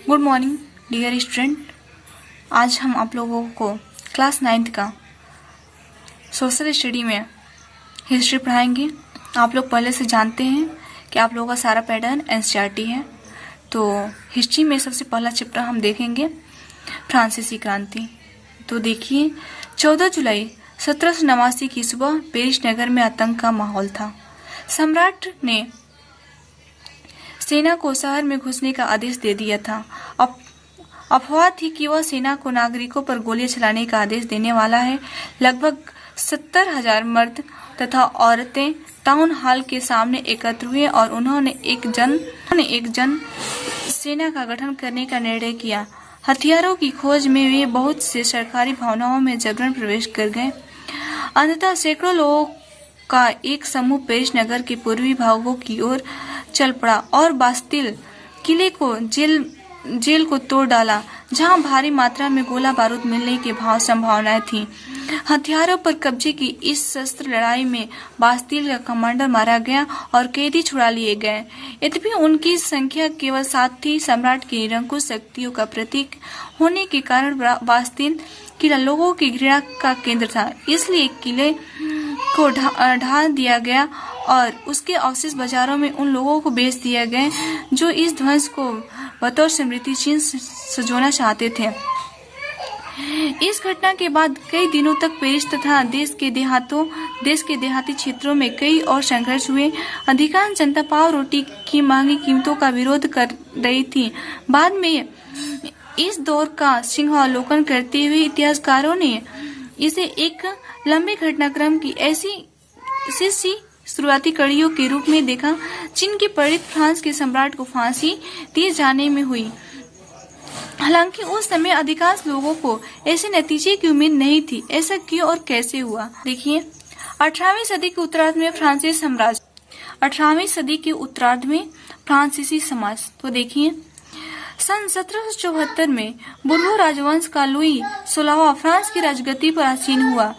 Good morning dear student. आज हम आप लोगों को क्लास 9th का सोशल स्टडी में हिस्ट्री पढ़ाएंगे। आप लोग पहले से जानते हैं कि आप लोगों का सारा पैटर्न एनसीईआरटी है। तो हिस्ट्री में सबसे पहला चैप्टर हम देखेंगे फ्रांसीसी क्रांति। तो देखिए, 14 जुलाई 1789 की सुबह पेरिस नगर में आतंक का माहौल था। सम्राट ने सेना को शहर में घुसने का आदेश दे दिया था। अफवाह थी कि वह सेना को नागरिकों पर गोलियां चलाने का आदेश देने वाला है। लगभग 70,000 मर्द तथा औरतें टाउन हॉल के सामने एकत्र हुए और उन्होंने एक जन सेना का गठन करने का निर्णय किया। हथियारों की खोज में वे बहुत से सरकारी भवनों में जबरन प्रवेश कर गए। अंततः सैकड़ों लोगों का एक समूह पेरिस नगर के पूर्वी भागों की ओर चल पड़ा और बास्तिल किले को जेल को तोड़ डाला, जहां भारी मात्रा में गोला बारूद मिलने की संभावनाएं थी। हथियारों पर कब्जे की इस शस्त्र लड़ाई में बास्तिल का कमांडर मारा गया और कैदी छुड़ा लिए गए। यद्यपि उनकी संख्या केवल 7 थी। सम्राट की निरंकुश शक्तियों का प्रतीक होने के कारण बास्तिल किला लोगों की घृणा का केंद्र था, इसलिए किले को ढा दिया गया और उसके अवशेष बाजारों में उन लोगों को बेच दिया गया जो इस ध्वंस को बतौर स्मृति चिन्ह सजोना चाहते थे। इस घटना के बाद कई दिनों तक पेरिस तथा देश के देहाती क्षेत्रों में कई और संघर्ष हुए। अधिकांश जनता पाव रोटी की महंगी कीमतों का विरोध कर रही थी। बाद में इस दौर का सिंहावलोकन करते हुए इतिहासकारों ने इसे एक लंबे घटनाक्रम की ऐसी शुरुआती कड़ियों के रूप में देखा, जिनके परिणत फ्रांस के सम्राट को फांसी दिए जाने में हुई। हालांकि उस समय अधिकांश लोगों को ऐसे नतीजे की उम्मीद नहीं थी। ऐसा क्यों और कैसे हुआ? देखिए, 18वीं सदी के उत्तरार्ध में फ्रांसीसी साम्राज्य 18वीं सदी के उत्तरार्ध में फ्रांसीसी समाज। तो देखिए, सन 1774 में बुर्बो राजवंश का लुई 16वां फ्रांस की राजगद्दी पर आसीन हुआ।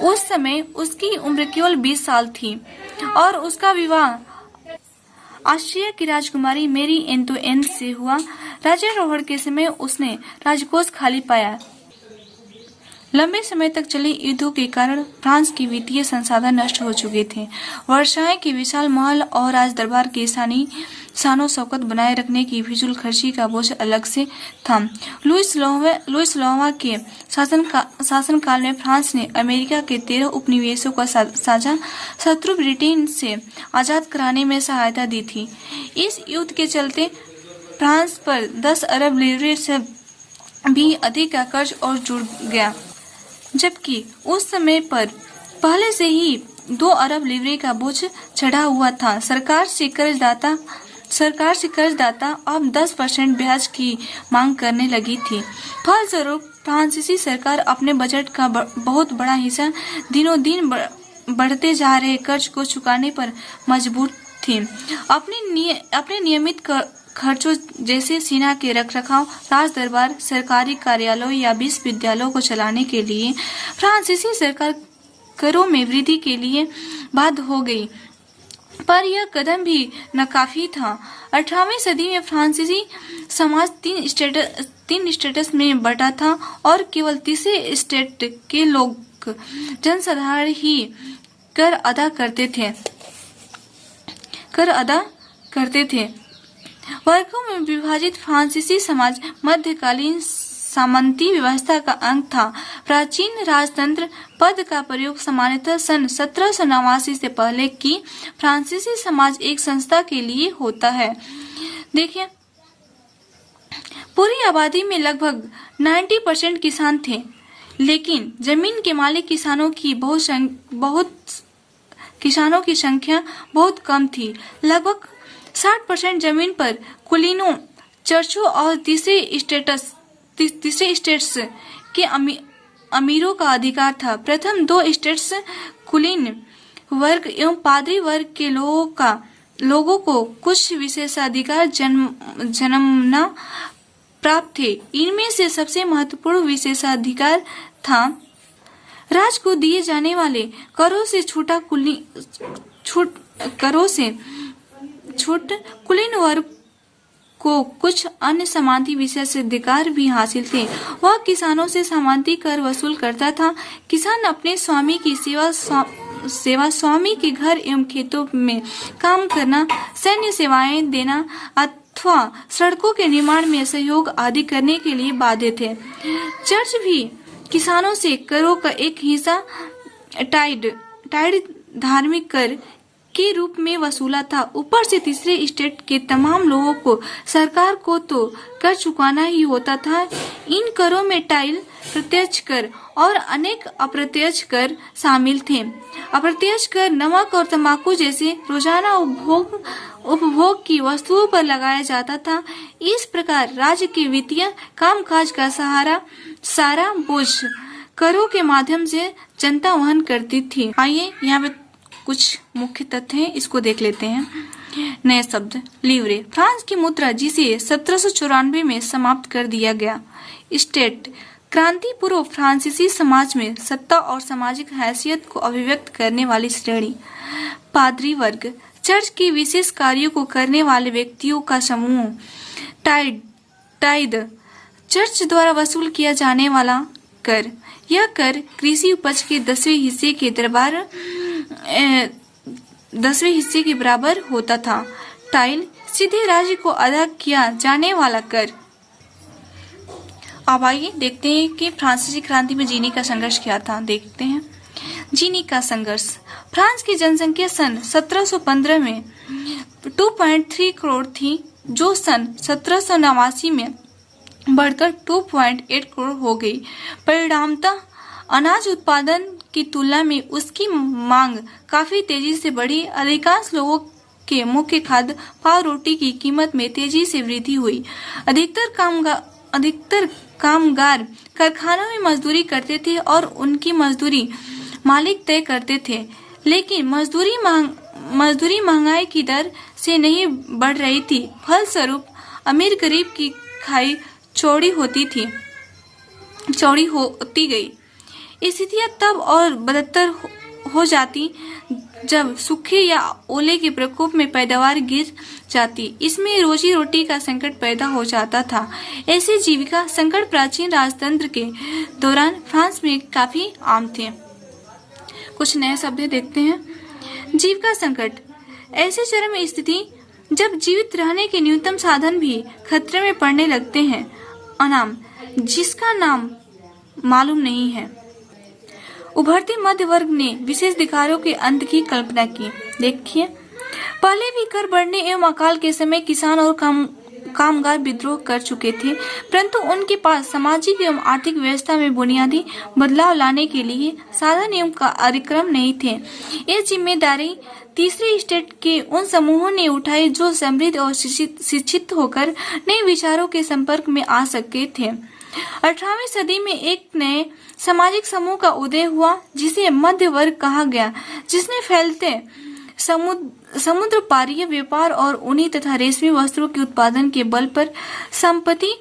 उस समय उसकी उम्र केवल 20 साल थी और उसका विवाह ऑस्ट्रिया की राजकुमारी मेरी एंतोइनेट से हुआ। राज्यारोहण के समय उसने राजकोष खाली पाया। लंबे समय तक चले युद्धों के कारण फ्रांस की वित्तीय संसाधन नष्ट हो चुके थे। वर्षाएं के विशाल महल और राज दरबार के शानो शौकत बनाए रखने की फिजूल खर्ची का बोझ अलग से था। लुईस 16वां के शासनकाल में फ्रांस ने अमेरिका के 13 उपनिवेशों का साझा शत्रु ब्रिटेन से आजाद कराने में सहायता दी थी। इस युद्ध के चलते फ्रांस पर 10 अरब लिरे से भी अधिक का कर्ज और जुड़ गया, जबकि उस समय पर पहले से ही 2 अरब लिरे का बोझ चढ़ा हुआ था। सरकार से कर्जदाता अब 10% ब्याज की मांग करने लगी थी। फलस्वरूप फ्रांसीसी सरकार अपने बजट का बहुत बड़ा हिस्सा दिनों दिन बढ़ते जा रहे कर्ज को चुकाने पर मजबूर थी। अपने नियमित खर्चों जैसे सेना के रखरखाव, राज दरबार, सरकारी कार्यालयों या विश्वविद्यालयों को चलाने के लिए फ्रांसीसी सरकार करों में वृद्धि के लिए बाध्य हो गई, पर यह कदम भी नाकाफी था। 18वीं सदी में फ्रांसीसी समाज 3 स्टेटस में बटा था और केवल तीसरे स्टेट के लोग जनसाधारण ही कर अदा करते थे। वर्गों में विभाजित फ्रांसीसी समाज मध्यकालीन सामंती व्यवस्था का अंग था। प्राचीन राजतंत्र पद का प्रयोग सामान्यतः सन 1789 से पहले की फ्रांसीसी समाज एक संस्था के लिए होता है। देखिए, पूरी आबादी में लगभग 90% किसान थे, लेकिन जमीन के मालिक किसानों की संख्या बहुत कम थी। लगभग 60% जमीन पर कुलीनों, चर्चों और तीसरे स्टेट्स के अमीरों का अधिकार था। प्रथम 2 स्टेट्स कुलीन वर्ग एवं पादरी वर्ग के लोगों को कुछ विशेषाधिकार जन्मना प्राप्त थे। इनमें से सबसे महत्वपूर्ण विशेषाधिकार था राज को दिए जाने वाले करों से छूट कुलीन वर्ग को कुछ अन्य सामंती विशेषाधिकार भी हासिल थे। वह किसानों से सामंती कर वसूल करता था। किसान अपने स्वामी की सेवा स्वामी के घर एवं खेतों में काम करना, सैन्य सेवाएं देना अथवा सड़कों के निर्माण में सहयोग आदि करने के लिए बाध्य थे। चर्च भी किसानों से करों का एक हिस्सा टाइड धार्मिक कर के रूप में वसूला था। ऊपर से तीसरे स्टेट के तमाम लोगों को सरकार को तो कर चुकाना ही होता था। इन करों में टाइल, प्रत्यक्ष कर और अनेक अप्रत्यक्ष कर शामिल थे। अप्रत्यक्ष कर नमक और तंबाकू जैसे रोजाना उपभोग की वस्तुओं पर लगाया जाता था। इस प्रकार राज्य के वित्तीय कामकाज का सारा बोझ करों के माध्यम से जनता वहन करती थी। आइए यहाँ पे कुछ मुख्य तथ्य हैं, इसको देख लेते हैं। नए शब्द लिवरे, फ्रांस की मुद्रा जिसे 1794 में समाप्त कर दिया गया। स्टेट, क्रांति पूर्व फ्रांसीसी समाज में सत्ता और सामाजिक हैसियत को अभिव्यक्त करने वाली श्रेणी। पादरी वर्ग, चर्च के विशेष कार्यों को करने वाले व्यक्तियों का समूह। टाइद, चर्च द्वारा वसूल किया जाने वाला कर। यह कर कृषि उपज के 10वें हिस्से के बराबर होता था। टाइल, सीधे राज्य को अदा किया जाने वाला कर। अब आइए देखते हैं कि फ्रांसीसी क्रांति में जीनी का संघर्ष क्या था। देखते हैं जीनी का संघर्ष। फ्रांस की जनसंख्या सन 1715 में 2.3 करोड़ थी, जो सन 1789 में बढ़कर 2.8 करोड़ हो गई। परिणामतः अनाज उत्पादन की तुलना में उसकी मांग काफी तेजी से बढ़ी। अधिकांश लोगों के मुख्य खाद्य पाव रोटी की कीमत में तेजी से वृद्धि हुई। अधिकतर कामगार कारखानों में मजदूरी करते थे और उनकी मजदूरी मालिक तय करते थे, लेकिन मजदूरी महंगाई की दर से नहीं बढ़ रही थी। फलस्वरूप अमीर गरीब की खाई चौड़ी होती गई। स्थितियां तब और बदतर हो जाती जब सूखे या ओले के प्रकोप में पैदावार गिर जाती। इसमें रोजी रोटी का संकट पैदा हो जाता था। ऐसे जीविका संकट प्राचीन राजतंत्र के दौरान फ्रांस में काफी आम थे। कुछ नए शब्द देखते हैं। जीविका संकट, ऐसी चरम स्थिति जब जीवित रहने के न्यूनतम साधन भी खतरे में पड़ने लगते हैं। अनाम, जिसका नाम मालूम नहीं है। उभरते मध्य वर्ग ने विशेष अधिकारों के अंत की कल्पना की। देखिए, पहले भी कर बढ़ने एवं अकाल के समय किसान और कामगार विद्रोह कर चुके थे, परंतु उनके पास सामाजिक एवं आर्थिक व्यवस्था में बुनियादी बदलाव लाने के लिए साधन एवं कार्यक्रम नहीं थे। ये जिम्मेदारी तीसरे स्टेट के उन समूहों ने उठाई जो समृद्ध और शिक्षित होकर नए विचारों के संपर्क में आ सके थे। 18वीं सदी में एक नए सामाजिक समूह का उदय हुआ जिसे मध्य वर्ग कहा गया, जिसने फैलते समुद्र पारीय व्यापार और ऊनी तथा रेशमी वस्त्रों के उत्पादन के बल पर संपत्ति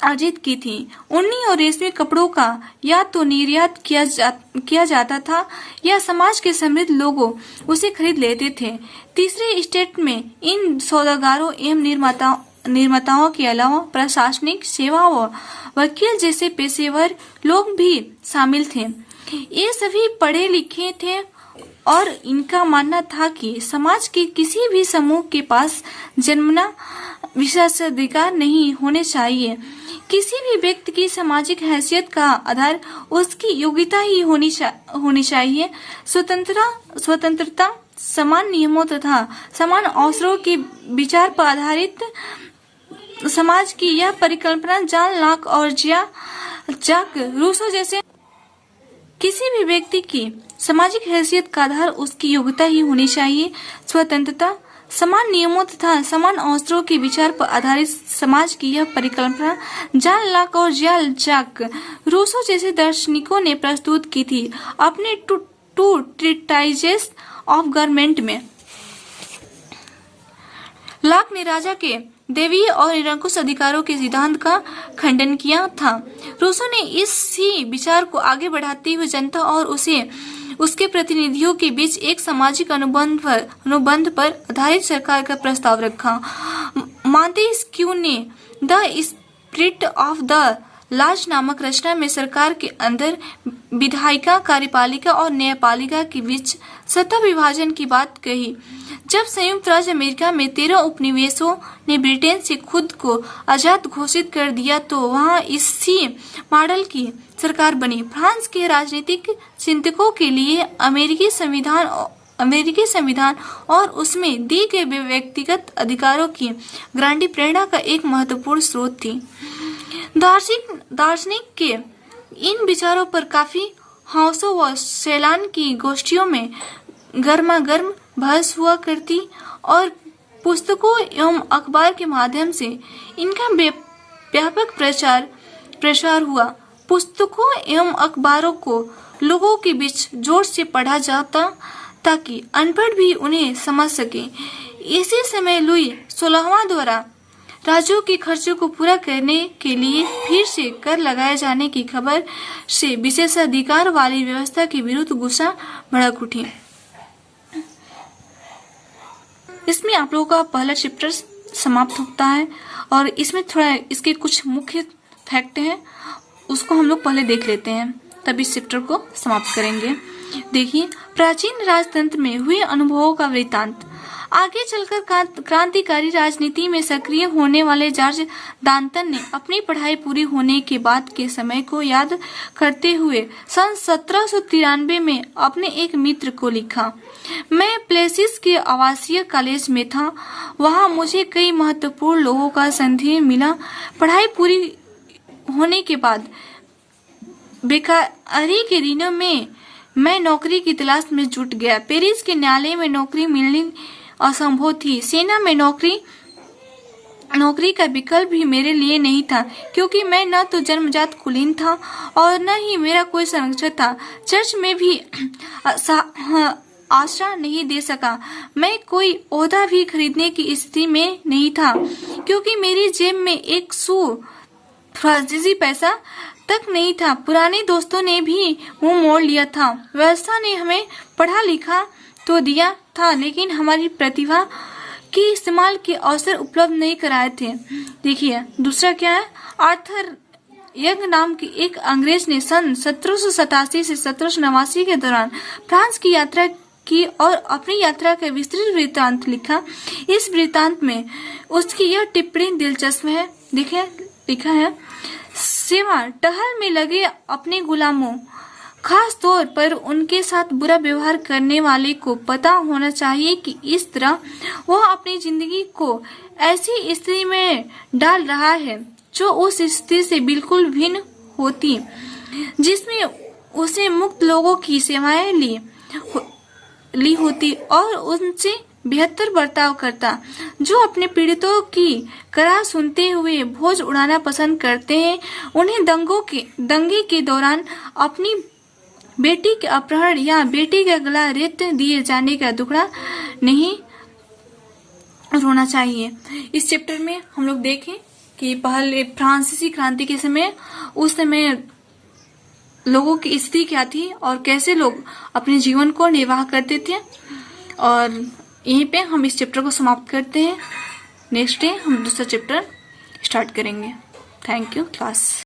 अर्जित की थी। ऊनी और रेशमी कपड़ों का या तो निर्यात किया जाता था या समाज के समृद्ध लोग उसे खरीद लेते थे। तीसरे स्टेट में इन सौदागरों एवं निर्माताओं के अलावा प्रशासनिक सेवा व वकील जैसे पेशेवर लोग भी शामिल थे। ये सभी पढ़े लिखे थे और इनका मानना था कि समाज के किसी भी समूह के पास जन्मना विशेषाधिकार नहीं होने चाहिए। किसी भी व्यक्ति की सामाजिक हैसियत का आधार उसकी योग्यता ही होनी चाहिए। स्वतंत्रता, समान नियमों तथा समान अवसरों के विचार पर आधारित समाज की यह परिकल्पना जॉन लॉक और जाक रूसो जैसे किसी भी व्यक्ति की सामाजिक हैसियत का आधार उसकी योग्यता ही होनी चाहिए। स्वतंत्रता, समान नियमों तथा समान अवसरों के विचार पर आधारित समाज की यह परिकल्पना जॉन लॉक और जाक रूसो जैसे दार्शनिकों ने प्रस्तुत की थी अपने टू ट्रीटाइजेस ऑफ गवर्नमेंट में। लॉक ने राजा के दैवीय और निरंकुश अधिकारों के सिद्धांत का खंडन किया था। रूसो ने इसी विचार को आगे बढ़ाते हुए जनता और उसके प्रतिनिधियों के बीच एक सामाजिक अनुबंध पर आधारित सरकार का प्रस्ताव रखा। मॉन्टेस्क्यू ने द स्पिरिट ऑफ द लाज नामक रचना में सरकार के अंदर विधायिका, कार्यपालिका और न्यायपालिका के बीच सत्ता विभाजन की बात कही। जब संयुक्त राज्य अमेरिका में 13 उपनिवेशों ने ब्रिटेन से खुद को आजाद घोषित कर दिया तो वहां इसी मॉडल की सरकार बनी। फ्रांस के राजनीतिक चिंतकों के लिए अमेरिकी संविधान और उसमें दिए गए व्यक्तिगत अधिकारों की गारंटी प्रेरणा का एक महत्वपूर्ण स्रोत थी। दार्शनिक के इन विचारों पर काफी हाउसों व सैलान की गोष्ठियों में गर्मागर्म बहस हुआ करती और पुस्तकों एवं अखबार के माध्यम से इनका व्यापक प्रसार हुआ। पुस्तकों एवं अखबारों को लोगों के बीच जोर से पढ़ा जाता ताकि अनपढ़ भी उन्हें समझ सके। इसी समय लुई 16वां द्वारा राज्यों के खर्चों को पूरा करने के लिए फिर से कर लगाए जाने की खबर से विशेषाधिकार वाली व्यवस्था के विरुद्ध गुस्सा भड़क उठी। इसमें आप लोगों का पहला चैप्टर समाप्त होता है और इसमें थोड़ा इसके कुछ मुख्य फैक्ट हैं, उसको हम लोग पहले देख लेते हैं, तब इस चैप्टर को समाप्त करेंगे। देखिए, प्राचीन राजतंत्र में हुए अनुभवों का वृत्तांत। आगे चलकर क्रांतिकारी राजनीति में सक्रिय होने वाले जॉर्ज डाल्टन ने अपनी पढ़ाई पूरी होने के बाद के समय को याद करते हुए सन 1793 में अपने एक मित्र को लिखा, मैं प्लेसिस के आवासीय कॉलेज में था। वहां मुझे कई महत्वपूर्ण लोगों का संदेह मिला। पढ़ाई पूरी होने के बाद बेकारी के दिनों में मैं नौकरी की तलाश में जुट गया। पेरिस के न्यायालय में नौकरी मिलनी असंभव थी। सेना में नौकरी का विकल्प भी मेरे लिए नहीं था, क्योंकि मैं न तो जन्मजात कुलीन था और न ही मेरा कोई संरक्षक था। चर्च में भी आश्रय नहीं दे सका। मैं कोई ओहदा भी खरीदने की स्थिति में नहीं था, क्योंकि मेरी जेब में एक फर्जी पैसा तक नहीं था। पुराने दोस्तों ने भी मुंह मोड़ लिया था। व्यवस्था ने हमें पढ़ा लिखा तो दिया था, लेकिन हमारी प्रतिभा के इस्तेमाल के अवसर उपलब्ध नहीं कराए थे। देखिए, दूसरा क्या है, आर्थर यंग नाम के एक अंग्रेज ने सन 1787 से 1789 के दौरान फ्रांस की यात्रा की और अपनी यात्रा का विस्तृत वृत्तांत लिखा। इस वृत्तांत में उसकी यह टिप्पणी दिलचस्प है। देखिए, लिखा है, सेवा टहल में लगे अपने गुलामों, खास तौर पर उनके साथ बुरा व्यवहार करने वाले को पता होना चाहिए कि इस तरह वह अपनी जिंदगी को ऐसी स्थिति में डाल रहा है जो उस स्थिति से बिल्कुल भिन्न होती, जिसमें उसे मुक्त लोगों की सेवाएं ली होती और उनसे बेहतर बर्ताव करता, जो अपने पीड़ितों की कराह सुनते हुए भोज उड़ाना पसंद करते हैं। उन्हें दंगे के दौरान अपनी बेटी के अपहरण या बेटी का गला रेत दिए जाने का दुखड़ा नहीं रोना चाहिए। इस चैप्टर में हम लोग देखें कि पहले फ्रांसीसी क्रांति के समय उस समय लोगों की स्थिति क्या थी और कैसे लोग अपने जीवन को निर्वाह करते थे, और यहीं पे हम इस चैप्टर को समाप्त करते हैं। नेक्स्ट डे हम दूसरा चैप्टर स्टार्ट करेंगे। Thank you class.